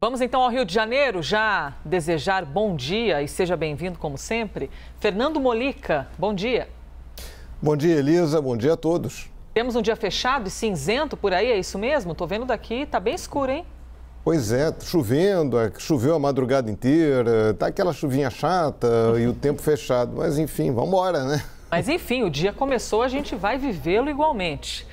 Vamos então ao Rio de Janeiro, já desejar bom dia e seja bem-vindo como sempre. Fernando Molica, bom dia. Bom dia, Elisa, bom dia a todos. Temos um dia fechado e cinzento por aí, é isso mesmo? Tô vendo daqui, tá bem escuro, hein? Pois é, chovendo, choveu a madrugada inteira, tá aquela chuvinha chata e o tempo fechado, mas enfim, vamos embora, né? Mas enfim, o dia começou, a gente vai vivê-lo igualmente.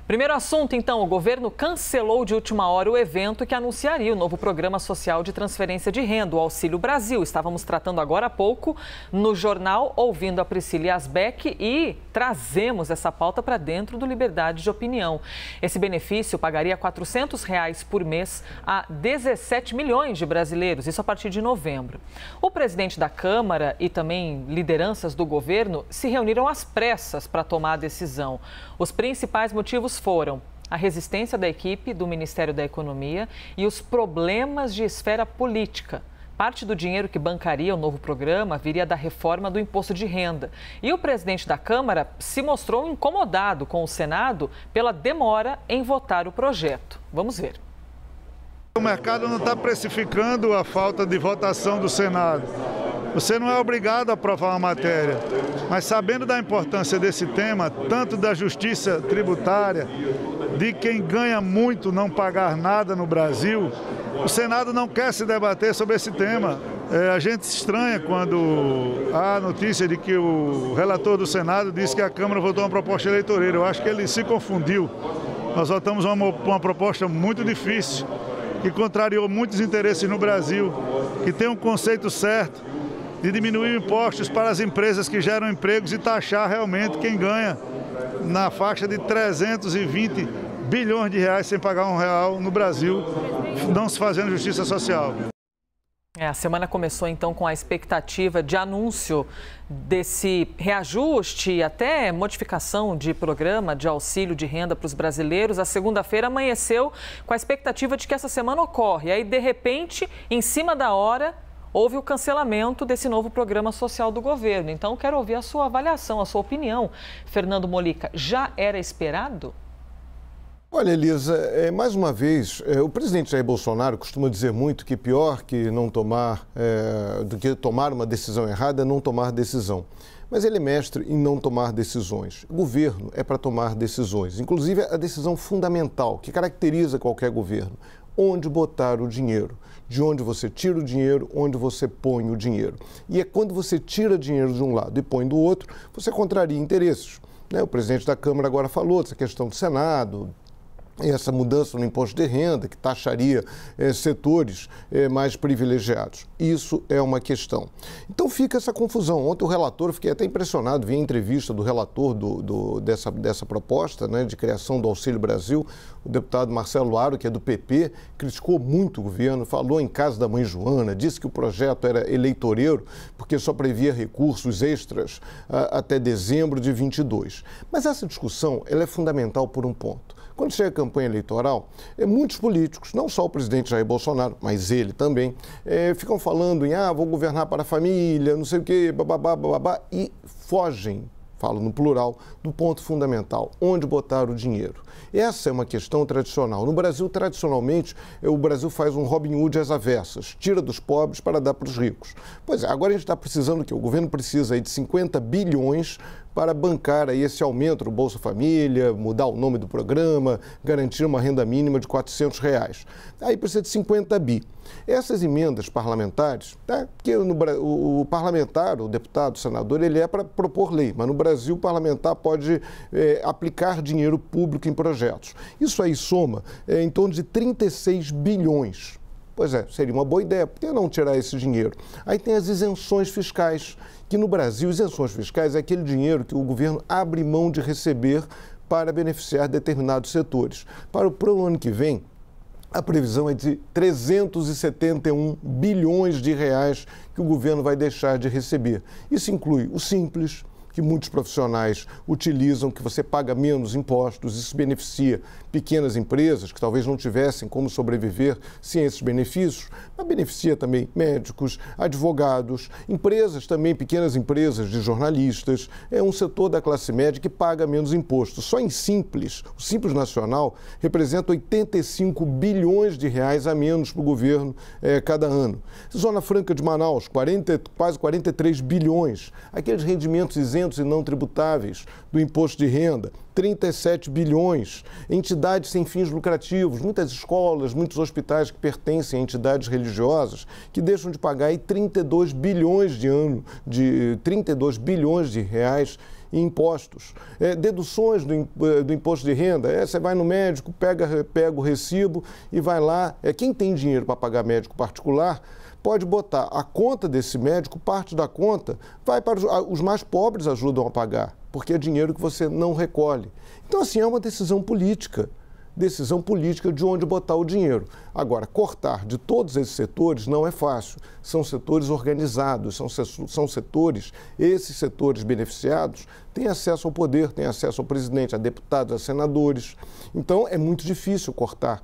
Primeiro assunto, então, o governo cancelou de última hora o evento que anunciaria o novo programa social de transferência de renda, o Auxílio Brasil. Estávamos tratando agora há pouco no jornal, ouvindo a Priscila Yazbek e trazemos essa pauta para dentro do Liberdade de Opinião. Esse benefício pagaria R$ 400 por mês a 17 milhões de brasileiros, isso a partir de novembro. O presidente da Câmara e também lideranças do governo se reuniram às pressas para tomar a decisão. Os principais motivos foram a resistência da equipe do Ministério da Economia e os problemas de esfera política. Parte do dinheiro que bancaria o novo programa viria da reforma do imposto de renda. E o presidente da Câmara se mostrou incomodado com o Senado pela demora em votar o projeto. Vamos ver. O mercado não está precificando a falta de votação do Senado. Você não é obrigado a aprovar uma matéria, mas sabendo da importância desse tema, tanto da justiça tributária, de quem ganha muito não pagar nada no Brasil, o Senado não quer se debater sobre esse tema. A gente se estranha quando há a notícia de que o relator do Senado disse que a Câmara votou uma proposta eleitoreira. Eu acho que ele se confundiu. Nós votamos uma proposta muito difícil, que contrariou muitos interesses no Brasil, que tem um conceito certo de diminuir impostos para as empresas que geram empregos e taxar realmente quem ganha na faixa de 320 bilhões de reais sem pagar R$1 no Brasil, não se fazendo justiça social. A semana começou então com a expectativa de anúncio desse reajuste e até modificação de programa de auxílio de renda para os brasileiros. A segunda-feira amanheceu com a expectativa de que essa semana ocorre. E aí, de repente, em cima da hora, houve o cancelamento desse novo programa social do governo. Então, quero ouvir a sua avaliação, a sua opinião. Fernando Molica, já era esperado? Olha, Elisa, mais uma vez, o presidente Jair Bolsonaro costuma dizer muito que pior que não tomar, do que tomar uma decisão errada é não tomar decisão. Mas ele é mestre em não tomar decisões. O governo é para tomar decisões, inclusive a decisão fundamental que caracteriza qualquer governo: onde botar o dinheiro. De onde você tira o dinheiro, onde você põe o dinheiro. E é quando você tira dinheiro de um lado e põe do outro, você contraria interesses. O presidente da Câmara agora falou dessa questão do Senado, essa mudança no imposto de renda, que taxaria setores mais privilegiados. Isso é uma questão. Então fica essa confusão. Ontem o relator, fiquei até impressionado, vi a entrevista do relator dessa proposta, de criação do Auxílio Brasil, o deputado Marcelo Aro, que é do PP, criticou muito o governo, falou em casa da mãe Joana, disse que o projeto era eleitoreiro, porque só previa recursos extras até dezembro de 22. Mas essa discussão ela é fundamental por um ponto. Quando chega a campanha eleitoral, muitos políticos, não só o presidente Jair Bolsonaro, mas ele também, ficam falando em vou governar para a família, não sei o quê, bababá, bababá, e fogem, falo no plural, do ponto fundamental, onde botar o dinheiro. Essa é uma questão tradicional. No Brasil, tradicionalmente, o Brasil faz um Robin Hood às avessas, tira dos pobres para dar para os ricos. Pois é, agora a gente está precisando o governo precisa aí de 50 bilhões para bancar aí esse aumento do Bolsa Família, mudar o nome do programa, garantir uma renda mínima de R$400. Aí precisa de 50 bi. Essas emendas parlamentares, porque o parlamentar, o deputado, o senador, ele é para propor lei, mas no Brasil o parlamentar pode aplicar dinheiro público em projetos. Isso aí soma em torno de 36 bilhões. Pois é, seria uma boa ideia, por que não tirar esse dinheiro? Aí tem as isenções fiscais, que no Brasil, isenções fiscais é aquele dinheiro que o governo abre mão de receber para beneficiar determinados setores. Para o ano que vem, a previsão é de 371 bilhões de reais que o governo vai deixar de receber. Isso inclui o Simples, que muitos profissionais utilizam, que você paga menos impostos, isso beneficia pequenas empresas que talvez não tivessem como sobreviver sem esses benefícios, mas beneficia também médicos, advogados, empresas também, pequenas empresas de jornalistas, é um setor da classe média que paga menos impostos. Só em Simples, o Simples Nacional representa 85 bilhões de reais a menos para o governo cada ano. Zona Franca de Manaus, quase 43 bilhões. Aqueles rendimentos isentos e não tributáveis do imposto de renda, 37 bilhões. Entidades sem fins lucrativos, muitas escolas, muitos hospitais que pertencem a entidades religiosas, que deixam de pagar aí 32 bilhões de reais em impostos. Deduções do imposto de renda, você vai no médico, pega o recibo e vai lá. Quem tem dinheiro para pagar médico particular pode botar a conta desse médico, parte da conta, vai para os mais pobres ajudam a pagar, porque é dinheiro que você não recolhe. Então, assim, é uma decisão política de onde botar o dinheiro. Agora, cortar de todos esses setores não é fácil. São setores organizados, são setores, esses setores beneficiados têm acesso ao poder, têm acesso ao presidente, a deputados, a senadores. Então, é muito difícil cortar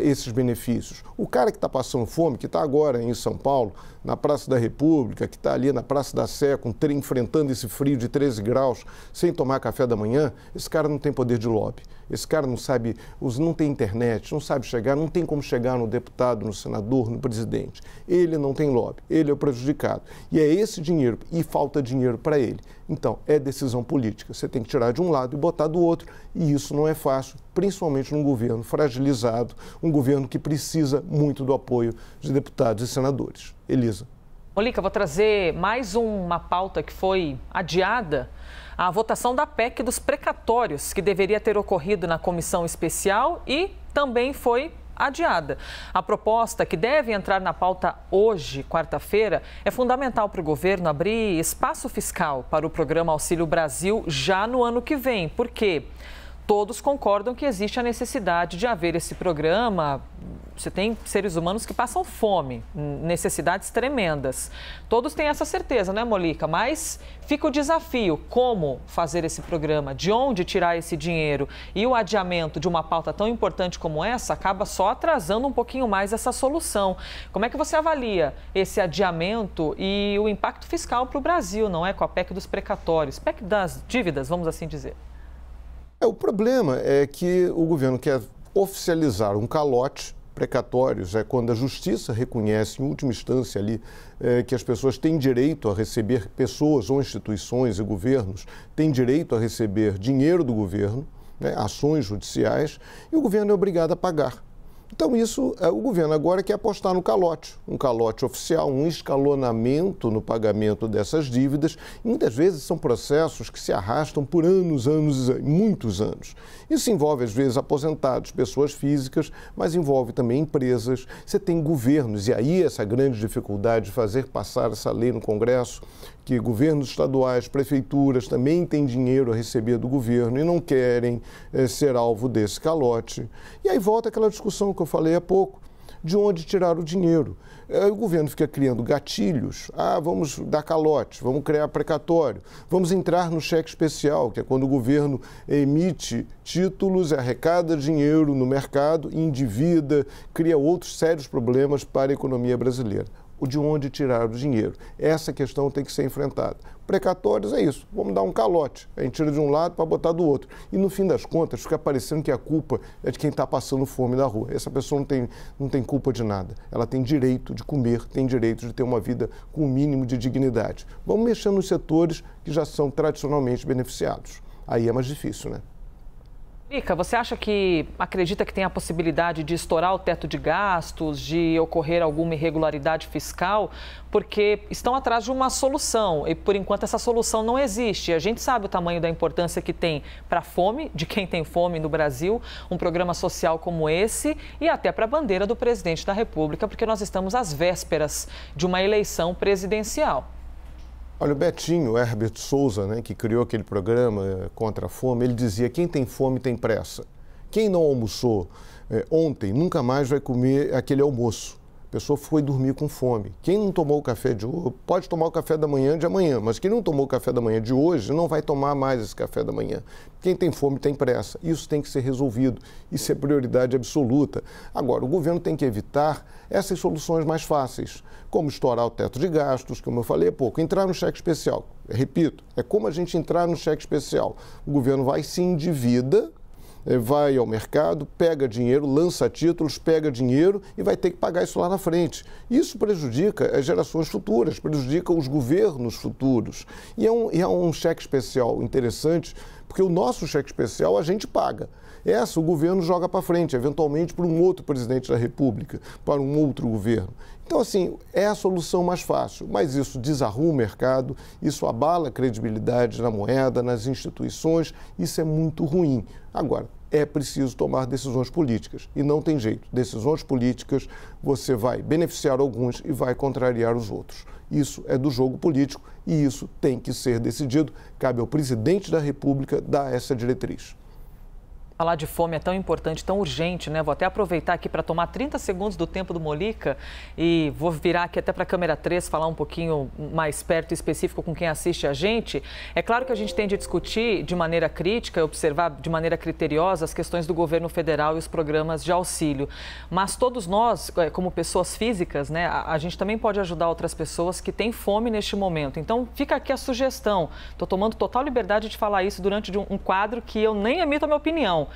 esses benefícios. O cara que está passando fome, que está agora em São Paulo, na Praça da República, que está ali na Praça da Sé, enfrentando esse frio de 13 graus, sem tomar café da manhã, esse cara não tem poder de lobby. Esse cara não sabe, não tem internet, não sabe chegar, não tem como chegar no deputado, no senador, no presidente. Ele não tem lobby, ele é o prejudicado. E é esse dinheiro, e falta dinheiro para ele. Então, é decisão política. Você tem que tirar de um lado e botar do outro, e isso não é fácil, principalmente num governo fragilizado, um governo que precisa muito do apoio de deputados e senadores. Elisa. Molica, vou trazer mais uma pauta que foi adiada. A votação da PEC dos precatórios, que deveria ter ocorrido na comissão especial e também foi adiada. A proposta, que deve entrar na pauta hoje, quarta-feira, é fundamental para o governo abrir espaço fiscal para o programa Auxílio Brasil já no ano que vem. Por quê? Todos concordam que existe a necessidade de haver esse programa. Você tem seres humanos que passam fome, necessidades tremendas. Todos têm essa certeza, né, Molica? Mas fica o desafio, como fazer esse programa, de onde tirar esse dinheiro. E o adiamento de uma pauta tão importante como essa acaba só atrasando um pouquinho mais essa solução. Como é que você avalia esse adiamento e o impacto fiscal para o Brasil, não é? Com a PEC dos precatórios, PEC das dívidas, vamos assim dizer. O problema é que o governo quer oficializar um calote. Precatórios é quando a justiça reconhece, em última instância ali, que as pessoas têm direito a receber, pessoas ou instituições e governos têm direito a receber dinheiro do governo, né, ações judiciais, e o governo é obrigado a pagar. Então, isso, o governo agora quer apostar no calote, um calote oficial, um escalonamento no pagamento dessas dívidas. E muitas vezes são processos que se arrastam por anos, muitos anos. Isso envolve, às vezes, aposentados, pessoas físicas, mas envolve também empresas. Você tem governos, e aí essa grande dificuldade de fazer passar essa lei no Congresso, que governos estaduais, prefeituras também têm dinheiro a receber do governo e não querem ser alvo desse calote. E aí volta aquela discussão que eu falei há pouco, de onde tirar o dinheiro. O governo fica criando gatilhos, vamos dar calote, vamos criar precatório, vamos entrar no cheque especial, que é quando o governo emite títulos, arrecada dinheiro no mercado, endivida, cria outros sérios problemas para a economia brasileira. O de onde tirar o dinheiro. Essa questão tem que ser enfrentada. Precatórios é isso, vamos dar um calote. A gente tira de um lado para botar do outro. E no fim das contas fica parecendo que a culpa é de quem está passando fome na rua. Essa pessoa não tem culpa de nada. Ela tem direito de comer, tem direito de ter uma vida com o mínimo de dignidade. Vamos mexer nos setores que já são tradicionalmente beneficiados. Aí é mais difícil, né? Molica, você acredita que tem a possibilidade de estourar o teto de gastos, de ocorrer alguma irregularidade fiscal? Porque estão atrás de uma solução e, por enquanto, essa solução não existe. A gente sabe o tamanho da importância que tem para a fome, de quem tem fome no Brasil, um programa social como esse e até para a bandeira do presidente da República, porque nós estamos às vésperas de uma eleição presidencial. Olha, o Betinho, Herbert Souza, né, que criou aquele programa contra a fome, ele dizia: quem tem fome tem pressa. Quem não almoçou ontem nunca mais vai comer aquele almoço. A pessoa foi dormir com fome. Quem não tomou o café de hoje, pode tomar o café da manhã de amanhã, mas quem não tomou o café da manhã de hoje não vai tomar mais esse café da manhã. Quem tem fome tem pressa. Isso tem que ser resolvido. Isso é prioridade absoluta. Agora, o governo tem que evitar essas soluções mais fáceis, como estourar o teto de gastos, como eu falei há pouco, entrar no cheque especial. Repito, é como a gente entrar no cheque especial. O governo vai se endivida, vai ao mercado, pega dinheiro, lança títulos, pega dinheiro e vai ter que pagar isso lá na frente. Isso prejudica as gerações futuras, prejudica os governos futuros. E é um cheque especial interessante, porque o nosso cheque especial a gente paga. Essa o governo joga para frente, eventualmente para um outro presidente da República, para um outro governo. Então, assim, é a solução mais fácil, mas isso desarruma o mercado, isso abala a credibilidade na moeda, nas instituições, isso é muito ruim. Agora, é preciso tomar decisões políticas e não tem jeito. Decisões políticas, você vai beneficiar alguns e vai contrariar os outros. Isso é do jogo político e isso tem que ser decidido. Cabe ao presidente da República dar essa diretriz. Falar de fome é tão importante, tão urgente, né? Vou até aproveitar aqui para tomar 30 segundos do tempo do Molica e vou virar aqui até para a câmera 3, falar um pouquinho mais perto e específico com quem assiste a gente. É claro que a gente tem de discutir de maneira crítica, observar de maneira criteriosa as questões do governo federal e os programas de auxílio. Mas todos nós, como pessoas físicas, né, a gente também pode ajudar outras pessoas que têm fome neste momento. Então, fica aqui a sugestão. Estou tomando total liberdade de falar isso durante um quadro que eu nem emito a minha opinião.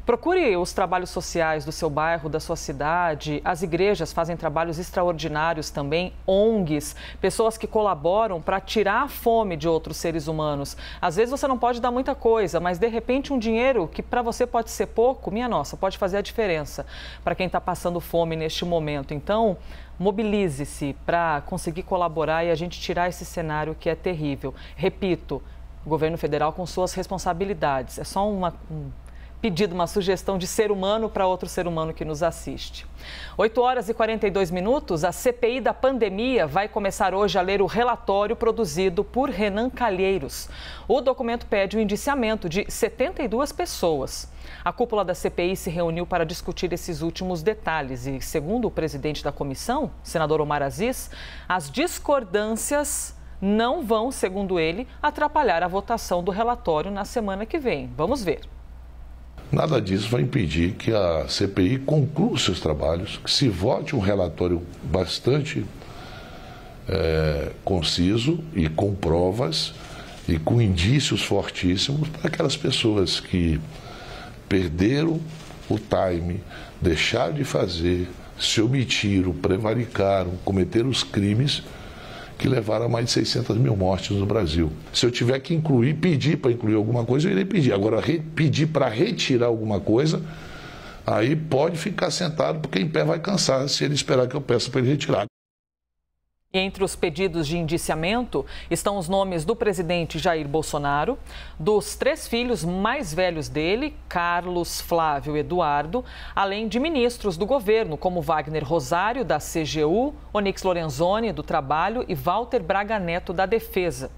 Procure os trabalhos sociais do seu bairro, da sua cidade. As igrejas fazem trabalhos extraordinários também, ONGs, pessoas que colaboram para tirar a fome de outros seres humanos. Às vezes você não pode dar muita coisa, mas de repente um dinheiro que para você pode ser pouco, minha nossa, pode fazer a diferença para quem está passando fome neste momento. Então, mobilize-se para conseguir colaborar e a gente tirar esse cenário que é terrível. Repito, o governo federal com suas responsabilidades. É só pedido, uma sugestão de ser humano para outro ser humano que nos assiste. 8h42, a CPI da pandemia vai começar hoje a ler o relatório produzido por Renan Calheiros. O documento pede o indiciamento de 72 pessoas. A cúpula da CPI se reuniu para discutir esses últimos detalhes e, segundo o presidente da comissão, senador Omar Aziz, as discordâncias não vão, segundo ele, atrapalhar a votação do relatório na semana que vem. Vamos ver. Nada disso vai impedir que a CPI conclua seus trabalhos, que se vote um relatório bastante conciso e com provas e com indícios fortíssimos para aquelas pessoas que perderam o time, deixaram de fazer, se omitiram, prevaricaram, cometeram os crimes que levaram a mais de 600 mil mortes no Brasil. Se eu tiver que incluir, pedir para incluir alguma coisa, eu irei pedir. Agora, pedir para retirar alguma coisa, aí pode ficar sentado, porque em pé vai cansar se ele esperar que eu peça para ele retirar. Entre os pedidos de indiciamento estão os nomes do presidente Jair Bolsonaro, dos 3 filhos mais velhos dele, Carlos, Flávio e Eduardo, além de ministros do governo, como Wagner Rosário, da CGU, Onyx Lorenzoni, do Trabalho e Walter Braga Neto, da Defesa.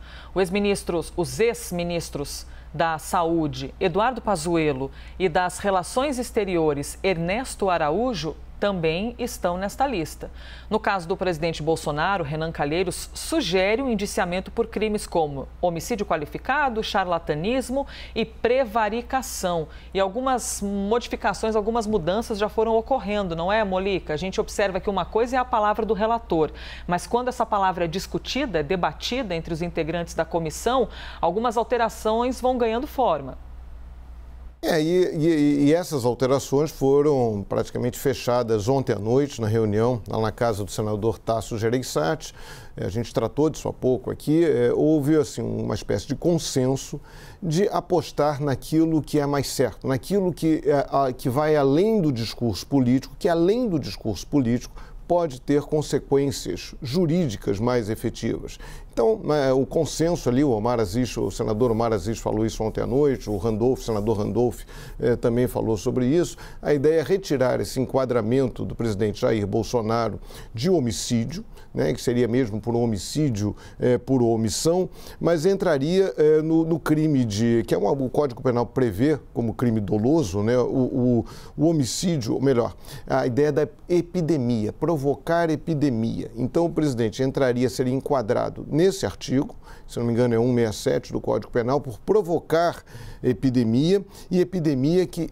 Os ex-ministros da Saúde, Eduardo Pazuello, e das Relações Exteriores, Ernesto Araújo, também estão nesta lista. No caso do presidente Bolsonaro, Renan Calheiros sugere um indiciamento por crimes como homicídio qualificado, charlatanismo e prevaricação. E algumas modificações, algumas mudanças já foram ocorrendo, não é, Molica? A gente observa que uma coisa é a palavra do relator, mas quando essa palavra é discutida, é debatida entre os integrantes da comissão, algumas alterações vão ganhando forma. E essas alterações foram praticamente fechadas ontem à noite na reunião, lá na casa do senador Tasso Gereissati. A gente tratou disso há pouco aqui. Houve assim, uma espécie de consenso de apostar naquilo que é mais certo, naquilo que vai além do discurso político, que além do discurso político pode ter consequências jurídicas mais efetivas. Então, Então, o consenso ali, o senador Omar Aziz falou isso ontem à noite, o senador Randolph também falou sobre isso. A ideia é retirar esse enquadramento do presidente Jair Bolsonaro de homicídio, né, que seria mesmo por homicídio por omissão, mas entraria no crime que o Código Penal prevê como crime doloso, né, o homicídio, ou melhor, a ideia da epidemia, provocar epidemia. Então, o presidente seria enquadrado nesse artigo, se não me engano é 167 do Código Penal, por provocar epidemia, e epidemia que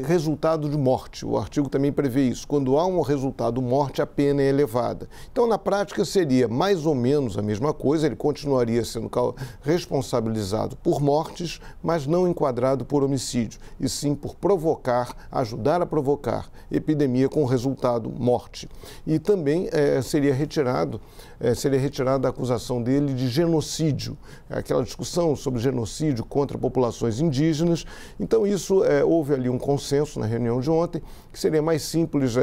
resultado de morte. O artigo também prevê isso. Quando há um resultado de morte, a pena é elevada. Então, na prática, seria mais ou menos a mesma coisa, ele continuaria sendo responsabilizado por mortes, mas não enquadrado por homicídio, e sim por ajudar a provocar epidemia com resultado morte. E também seria retirada a acusação dele de genocídio, aquela discussão sobre genocídio contra populações indígenas. Então, houve ali um consenso na reunião de ontem, que seria mais simples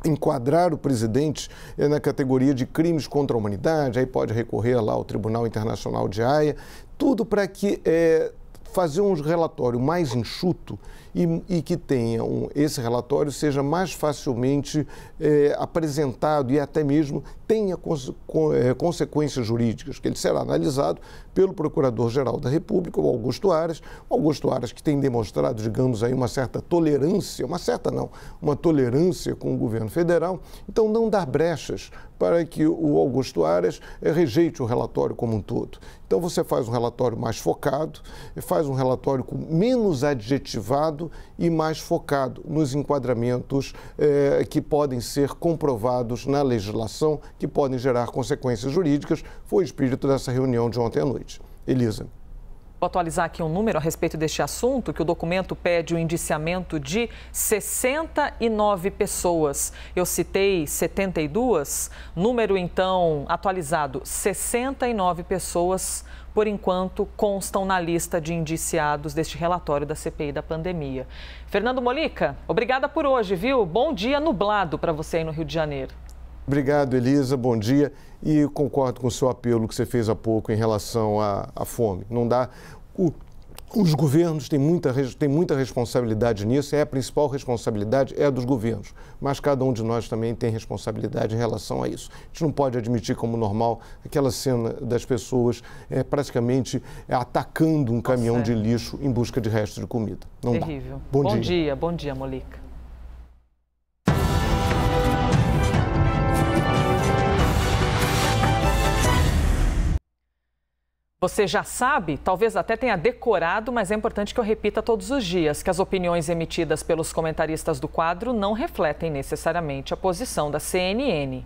enquadrar o presidente na categoria de crimes contra a humanidade, aí pode recorrer lá ao Tribunal Internacional de Haia, tudo para que fazer um relatório mais enxuto e que esse relatório seja mais facilmente apresentado e até mesmo tenha consequências jurídicas, que ele será analisado pelo Procurador-Geral da República, o Augusto Aras, que tem demonstrado, digamos aí, uma certa tolerância, uma tolerância com o governo federal, então não dar brechas para que o Augusto Aras rejeite o relatório como um todo. Então você faz um relatório mais focado, faz um relatório menos adjetivado e mais focado nos enquadramentos que podem ser comprovados na legislação, que podem gerar consequências jurídicas. Foi o espírito dessa reunião de ontem à noite. Elisa. Vou atualizar aqui um número a respeito deste assunto, que o documento pede o indiciamento de 69 pessoas. Eu citei 72, número então atualizado, 69 pessoas, por enquanto, constam na lista de indiciados deste relatório da CPI da pandemia. Fernando Molica, obrigada por hoje, viu? Bom dia nublado para você aí no Rio de Janeiro. Obrigado, Elisa. Bom dia. E concordo com o seu apelo que você fez há pouco em relação à fome. Não dá. Os governos têm muita responsabilidade nisso, a principal responsabilidade é a dos governos, mas cada um de nós também tem responsabilidade em relação a isso. A gente não pode admitir como normal aquela cena das pessoas praticamente atacando um caminhão de lixo em busca de restos de comida. Não dá. Terrível. Bom dia, Molica. Você já sabe, talvez até tenha decorado, mas é importante que eu repita todos os dias, que as opiniões emitidas pelos comentaristas do quadro não refletem necessariamente a posição da CNN.